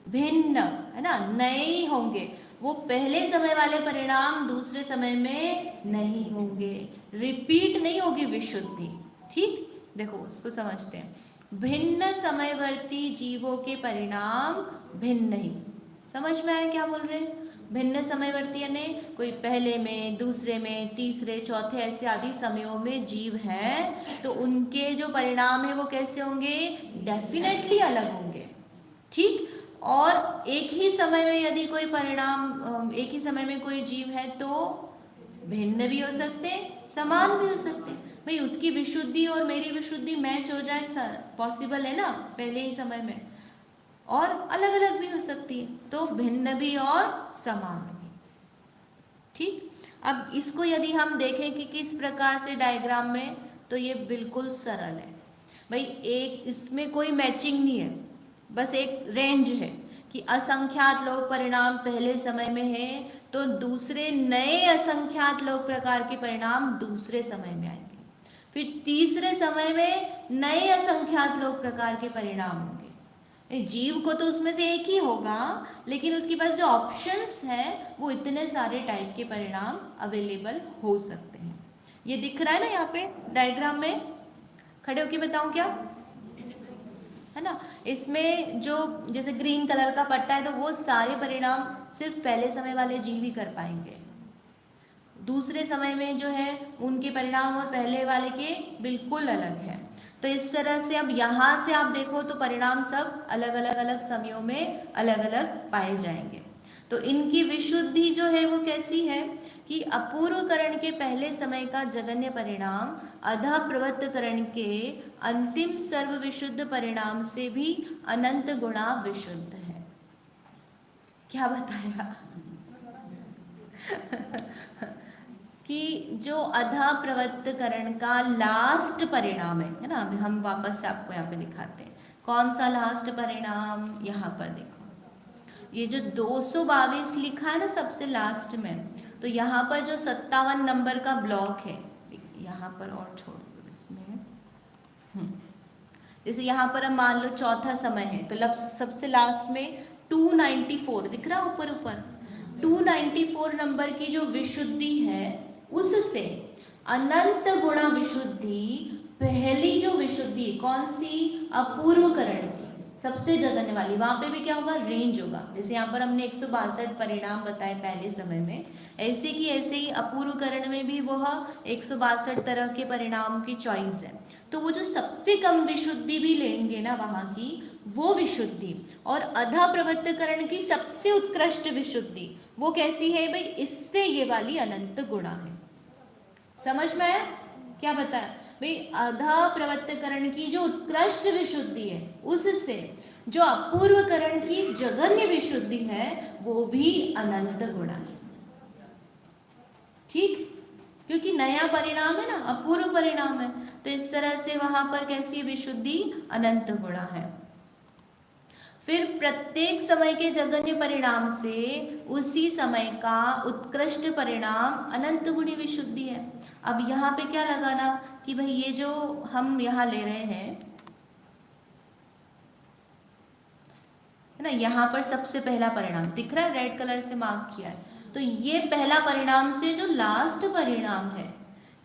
भिन्न, है ना, नए होंगे। वो पहले समय वाले परिणाम दूसरे समय में नहीं होंगे, रिपीट नहीं होगी विशुद्धि। ठीक, देखो उसको समझते हैं। भिन्न समयवर्ती जीवों के परिणाम भिन्न ही, समझ में आया क्या बोल रहे हैं। भिन्न समयवर्ती यानी कोई पहले में, दूसरे में, तीसरे, चौथे ऐसे आदि समयों में जीव हैं, तो उनके जो परिणाम है वो कैसे होंगे, डेफिनेटली अलग होंगे। ठीक। और एक ही समय में यदि कोई परिणाम, एक ही समय में कोई जीव है तो भिन्न भी हो सकते हैं, समान भी हो सकते हैं। भाई उसकी विशुद्धि और मेरी विशुद्धि मैच हो जाए, पॉसिबल है ना पहले ही समय में, और अलग अलग भी हो सकती है, तो भिन्न भी और समान भी। ठीक। अब इसको यदि हम देखें कि किस प्रकार से डायग्राम में, तो ये बिल्कुल सरल है भाई। एक इसमें कोई मैचिंग नहीं है, बस एक रेंज है कि असंख्यात लोक परिणाम पहले समय में है तो दूसरे नए असंख्यात लोक प्रकार के परिणाम दूसरे समय में आएंगे, फिर तीसरे समय में नए असंख्यात लोक प्रकार के परिणाम होंगे। जीव को तो उसमें से एक ही होगा, लेकिन उसके पास जो ऑप्शंस है वो इतने सारे टाइप के परिणाम अवेलेबल हो सकते हैं। ये दिख रहा है ना यहाँ पे डायग्राम में, खड़े होके बताऊं क्या, है ना। इसमें जो जैसे ग्रीन कलर का पट्टा है तो वो सारे परिणाम सिर्फ पहले समय वाले जीव ही कर पाएंगे, दूसरे समय में जो है उनके परिणाम और पहले वाले के बिल्कुल अलग है। तो इस तरह से अब यहाँ से आप देखो तो परिणाम सब अलग अलग अलग समयों में अलग अलग पाए जाएंगे। तो इनकी विशुद्धि जो है वो कैसी है कि अपूर्व करण के पहले समय का जगन्य परिणाम अधः प्रवृत्त करण के अंतिम सर्व विशुद्ध परिणाम से भी अनंत गुणा विशुद्ध है। क्या बताया कि जो अधः प्रवृत्त करण का लास्ट परिणाम है ना, अभी हम वापस से आपको यहाँ पे दिखाते हैं कौन सा लास्ट परिणाम। यहाँ पर देखो ये जो 222 लिखा है ना सबसे लास्ट में, तो यहाँ पर जो 57 नंबर का ब्लॉक है, यहाँ पर और छोड़ दो इसमें, जैसे यहाँ पर हम मान लो चौथा समय है तो सबसे लास्ट में 294 दिख रहा ऊपर ऊपर, 294 नंबर की जो विशुद्धि है उससे अनंत गुणा विशुद्धि, पहली जो विशुद्धि कौन सी, अपूर्व करण की सबसे जगन्य वाली, वहां पे भी क्या होगा, रेंज होगा। जैसे यहाँ पर हमने 162 परिणाम बताए पहले समय में, ऐसे की ऐसे ही अपूर्व करण में भी वह 162 तरह के परिणाम की चॉइस है। तो वो जो सबसे कम विशुद्धि भी लेंगे ना वहां की वो विशुद्धि, और अधः प्रवृत्त करण की सबसे उत्कृष्ट विशुद्धि वो कैसी है भाई, इससे ये वाली अनंत गुणा है। समझ में आया क्या बताया भाई, अधः प्रवृत्त करण की जो उत्कृष्ट विशुद्धि है उससे जो अपूर्व करण की जगन्य विशुद्धि है वो भी अनंत गुणा है। ठीक, क्योंकि नया परिणाम है ना, अपूर्व परिणाम है, तो इस तरह से वहां पर कैसी विशुद्धि, अनंत गुणा है। फिर प्रत्येक समय के जगन्य परिणाम से उसी समय का उत्कृष्ट परिणाम अनंत गुणी विशुद्धि है। अब यहाँ पे क्या लगाना कि भाई ये जो हम यहाँ ले रहे हैं है ना, यहाँ पर सबसे पहला परिणाम दिख रहा है, रेड कलर से मार्क किया है, तो ये पहला परिणाम से जो लास्ट परिणाम है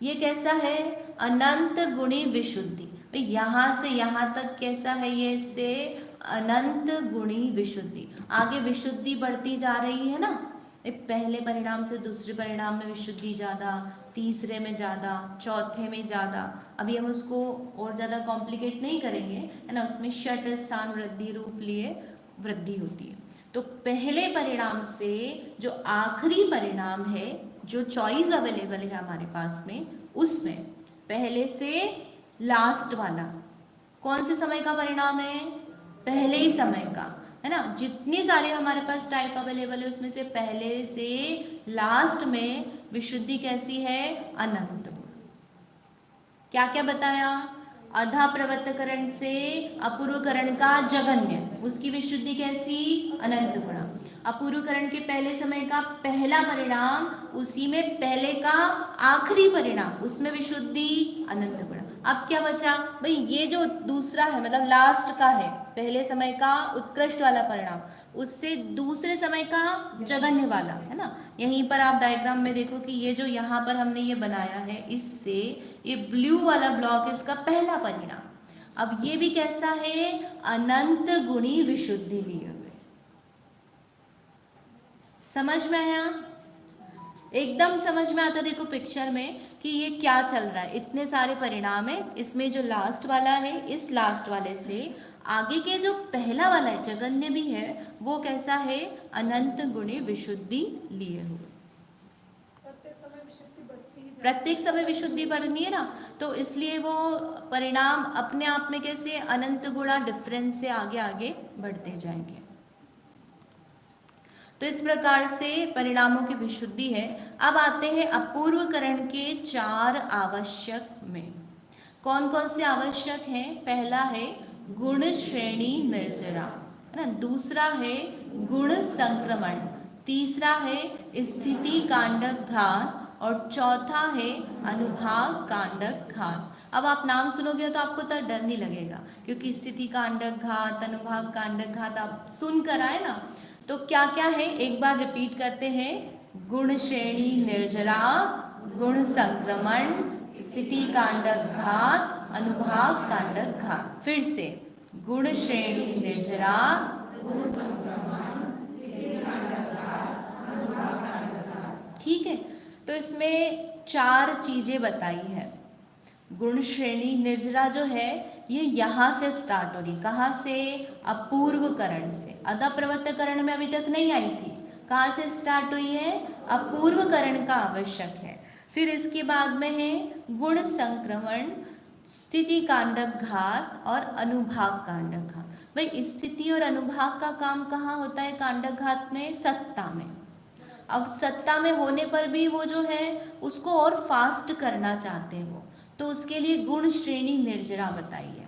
ये कैसा है, अनंत गुणी विशुद्धि। यहाँ से यहाँ तक कैसा है ये, से अनंत गुणी विशुद्धि। आगे विशुद्धि बढ़ती जा रही है ना, पहले परिणाम से दूसरे परिणाम में विशुद्धि ज़्यादा, तीसरे में ज़्यादा, चौथे में ज़्यादा। अभी हम उसको और ज़्यादा कॉम्प्लिकेट नहीं करेंगे, है ना। उसमें षट स्थान वृद्धि रूप लिए वृद्धि होती है। तो पहले परिणाम से जो आखिरी परिणाम है, जो चॉइस अवेलेबल है हमारे पास में, उसमें पहले से लास्ट वाला कौन से समय का परिणाम है, पहले ही समय का, है ना। जितनी सारे हमारे पास टाइप अवेलेबल है उसमें से पहले से लास्ट में विशुद्धि कैसी है, अनंत गुण। क्या क्या बताया, अधा प्रवर्तकरण से अपूर्वकरण का जगन्य, उसकी विशुद्धि कैसी, अनंत गुणा। अपूर्वकरण के पहले समय का पहला परिणाम, उसी में पहले का आखिरी परिणाम, उसमें विशुद्धि अनंत गुणा। अब क्या बचा भाई, ये जो दूसरा है मतलब लास्ट का है, पहले समय का उत्कृष्ट वाला परिणाम, उससे दूसरे समय का जघन्य वाला, है ना। यहीं पर आप डायग्राम में देखो कि ये जो यहाँ पर हमने ये बनाया है, इससे ये ब्लू वाला ब्लॉक इसका पहला परिणाम। अब ये भी कैसा है, अनंत गुणी विशुद्धि लिए हुए। समझ में आया, एकदम समझ में आता। देखो पिक्चर में कि ये क्या चल रहा है, इतने सारे परिणाम है, इसमें जो लास्ट वाला है, इस लास्ट वाले से आगे के जो पहला वाला है जगन्य भी है, वो कैसा है, अनंत गुणी विशुद्धि लिए हुए। प्रत्येक समय विशुद्धि बढ़नी है ना, तो इसलिए वो परिणाम अपने आप में कैसे अनंत गुणा डिफरेंस से आगे आगे बढ़ते जाएंगे। तो इस प्रकार से परिणामों की विशुद्धि है। अब आते हैं अपूर्वकरण के 4 आवश्यक में। कौन कौन से आवश्यक हैं, पहला है गुण श्रेणी निर्जरा, है ना। दूसरा है गुण संक्रमण, तीसरा है स्थिति कांडक घात, और चौथा है अनुभाग कांडक घात। अब आप नाम सुनोगे तो आपको तो डर नहीं लगेगा, क्योंकि स्थिति कांडक घात, अनुभाग कांडक घात आप सुन कर आए ना। तो क्या क्या है, एक बार रिपीट करते हैं, गुण श्रेणी निर्जरा, गुण संक्रमण, स्थिति कांडक घात, अनुभाग कांडक घात। फिर से, गुण श्रेणी निर्जरा, गुण संक्रमण, स्थिति कांडक घात, अनुभाग कांडक घात। ठीक है, तो इसमें 4 चीजें बताई है। गुण श्रेणी निर्जरा जो है ये यहाँ से स्टार्ट हो रही, कहाँ से, अपूर्वकरण से। अतः प्रवर्तकरण में अभी तक नहीं आई थी, कहाँ से स्टार्ट हुई है, अपूर्वकरण का आवश्यक है। फिर इसके बाद में है गुण संक्रमण, स्थिति कांडक घात और अनुभाग कांडक घात। भाई स्थिति और अनुभाग का काम कहाँ होता है कांडक घात में, सत्ता में। अब सत्ता में होने पर भी वो जो है उसको और फास्ट करना चाहते हैं वो, तो उसके लिए गुण श्रेणी निर्जरा बताई है।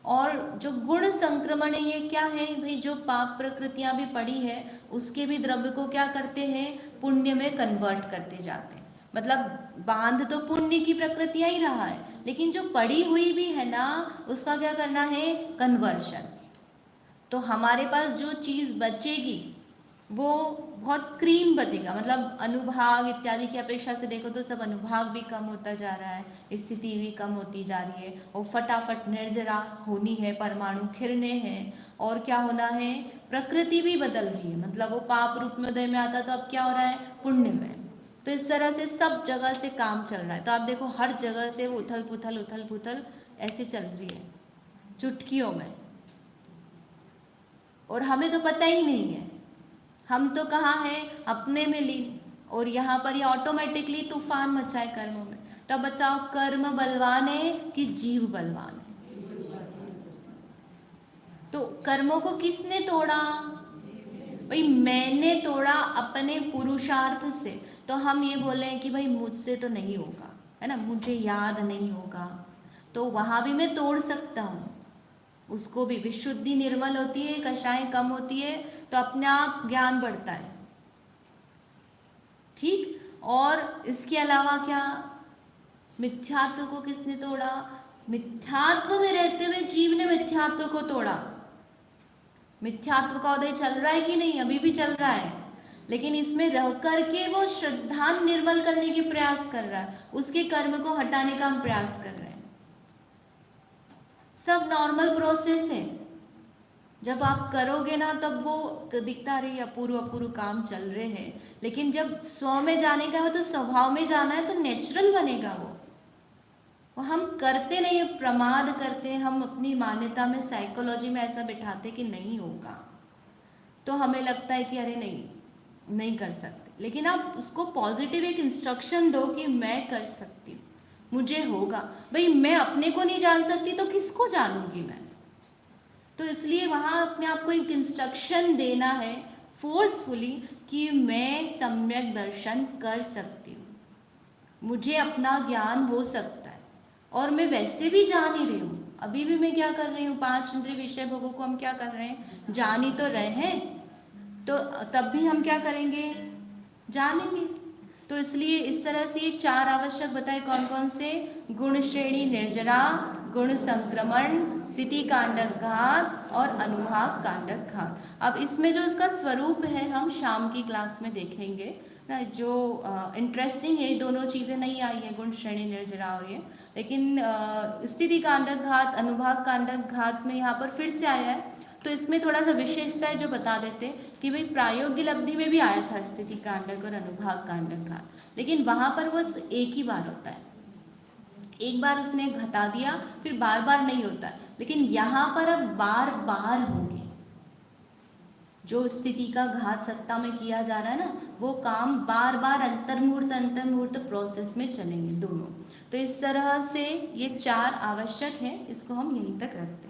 और जो गुण संक्रमण है ये क्या है भाई, जो पाप प्रकृतियां भी पड़ी है उसके भी द्रव्य को क्या करते हैं, पुण्य में कन्वर्ट करते जाते हैं। मतलब बांध तो पुण्य की प्रकृतियां ही रहा है, लेकिन जो पड़ी हुई भी है ना उसका क्या करना है, कन्वर्शन। तो हमारे पास जो चीज़ बचेगी वो बहुत क्रीम बनेगा, मतलब अनुभाग इत्यादि की अपेक्षा से देखो तो सब अनुभाग भी कम होता जा रहा है, स्थिति भी कम होती जा रही है, और फटाफट निर्जरा होनी है, परमाणु खिरने हैं, और क्या होना है, प्रकृति भी बदल रही है। मतलब वो पाप रूप में उदय में आता तो अब क्या हो रहा है, पुण्य में। तो इस तरह से सब जगह से काम चल रहा है। तो आप देखो हर जगह से उथल पुथल ऐसे चल रही है चुटकियों में, और हमें तो पता ही नहीं है, हम तो कहाँ हैं, अपने में लीन, और यहाँ पर ये ऑटोमेटिकली तूफान मचाए कर्मों में। तो बताओ कर्म बलवान है कि जीव बलवान है? तो कर्मों को किसने तोड़ा भाई, मैंने तोड़ा अपने पुरुषार्थ से। तो हम ये बोले हैं कि भाई मुझसे तो नहीं होगा, है ना, मुझे याद नहीं होगा, तो वहाँ भी मैं तोड़ सकता हूँ। उसको भी विशुद्धि निर्मल होती है, कषाय कम होती है, तो अपने आप ज्ञान बढ़ता है। ठीक, और इसके अलावा क्या, मिथ्यात्व को किसने तोड़ा, मिथ्यात्व में रहते हुए जीव ने मिथ्यात्व को तोड़ा। मिथ्यात्व का उदय चल रहा है कि नहीं, अभी भी चल रहा है, लेकिन इसमें रह करके वो श्रद्धा निर्मल करने के प्रयास कर रहा है, उसके कर्म को हटाने का हम प्रयास कर रहे हैं। सब नॉर्मल प्रोसेस है। जब आप करोगे ना तब वो दिखता रही अपूर्व अपूर्व काम चल रहे हैं, लेकिन जब स्व में जाने का हो तो स्वभाव में जाना है तो नेचुरल बनेगा वो हम करते नहीं, प्रमाद करते हैं, हम अपनी मान्यता में साइकोलॉजी में ऐसा बिठाते कि नहीं होगा, तो हमें लगता है कि अरे नहीं कर सकते। लेकिन आप उसको पॉजिटिव एक इंस्ट्रक्शन दो कि मैं कर सकती हूँ, मुझे होगा। भाई मैं अपने को नहीं जान सकती तो किसको जानूंगी मैं? तो इसलिए वहाँ अपने आप को एक इंस्ट्रक्शन देना है फोर्सफुली कि मैं सम्यक दर्शन कर सकती हूँ, मुझे अपना ज्ञान हो सकता है, और मैं वैसे भी जान ही रही हूँ। अभी भी मैं क्या कर रही हूँ, 5 इंद्रिय विषय भोगों को हम क्या कर रहे हैं, जान ही तो रहे हैं, तो तब भी हम क्या करेंगे, जानेंगे। तो इसलिए इस तरह से ये 4 आवश्यक बताए, कौन कौन से, गुण श्रेणी निर्जरा, गुण संक्रमण, स्थिति कांडक घात और अनुभाग कांडक घात। अब इसमें जो इसका स्वरूप है हम शाम की क्लास में देखेंगे ना, जो इंटरेस्टिंग है। दोनों चीज़ें नहीं आई है, गुण श्रेणी निर्जरा और ये, लेकिन स्थिति कांडक घात, अनुभाग कांडक घात में यहाँ पर फिर से आया है। तो इसमें थोड़ा सा विशेषता है जो बता देते कि भाई प्रायोगिक लब्धि में भी आया था स्थिति कांडक और अनुभाग कांडक घात, लेकिन वहाँ पर बस एक ही बार होता है, एक बार उसने घटा दिया, फिर बार बार नहीं होता। लेकिन यहाँ पर अब बार बार होंगे। जो स्थिति का घात सत्ता में किया जा रहा है ना, वो काम बार बार अंतर्मुहूर्त प्रोसेस में चलेंगे दोनों। तो इस तरह से ये 4 आवश्यक है, इसको हम यहीं तक रखते हैं।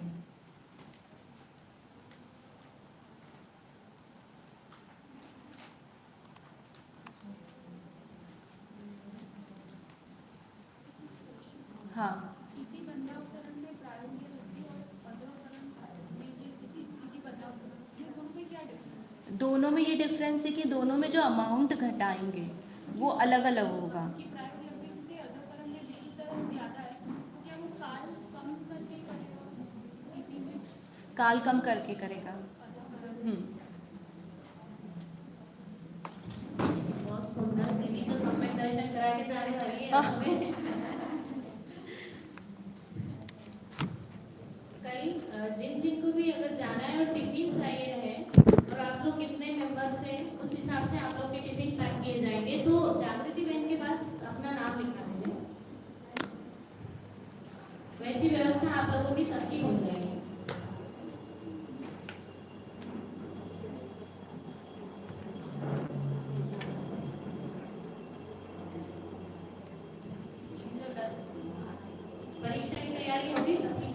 हाँ, स्थिति बंधावसरण में प्रायोगिक लब्धि और अधोकरण में जो स्थिति बंधावसरण, उसमें दोनों में क्या डिफरेंस है? दोनों में ये डिफरेंस है कि दोनों में जो अमाउंट घटाएंगे वो अलग अलग होगा। कि प्रायोगिक लब्धि से अधोकरण में विशुद्धता ज्यादा है, तो क्या वो काल कम करके करेगा स्थिति में? काल कम करके करेगा। अधोकरण बहुत सुंदर दीदी, तो सम्यक दर्शन करा के जा रहे वाली है हमें। कल जिनको भी अगर जाना है और टिफिन चाहिए है, और आप लोग कितने मेंबर्स हैं उस हिसाब से आप लोग के टिफिन पैक किए जाएंगे। तो जागृति बहन के पास अपना नाम लिखना है, वैसी व्यवस्था आप लोगों की सबकी हो जाएगी। परीक्षा की तैयारी होगी सबकी?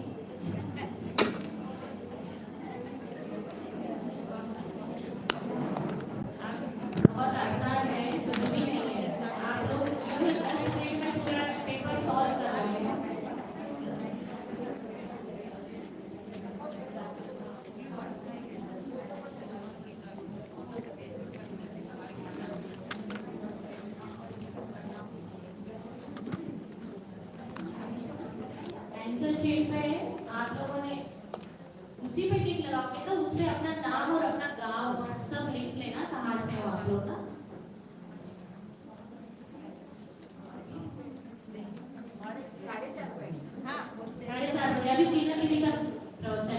बहुत आसान है, कुछ भी नहीं है। आप लोग पूरा पेपर सॉल्व कर रहे हैं। आंसर शीट पे आप लोगों ने उसी पे टिक लगाओगे तो उसमें अपना नाम और अपना गांव और सब लिख लेना, कहाँ से हो आप लोग का। 4:30 बजे अभी सीधा दीदी का प्रवचन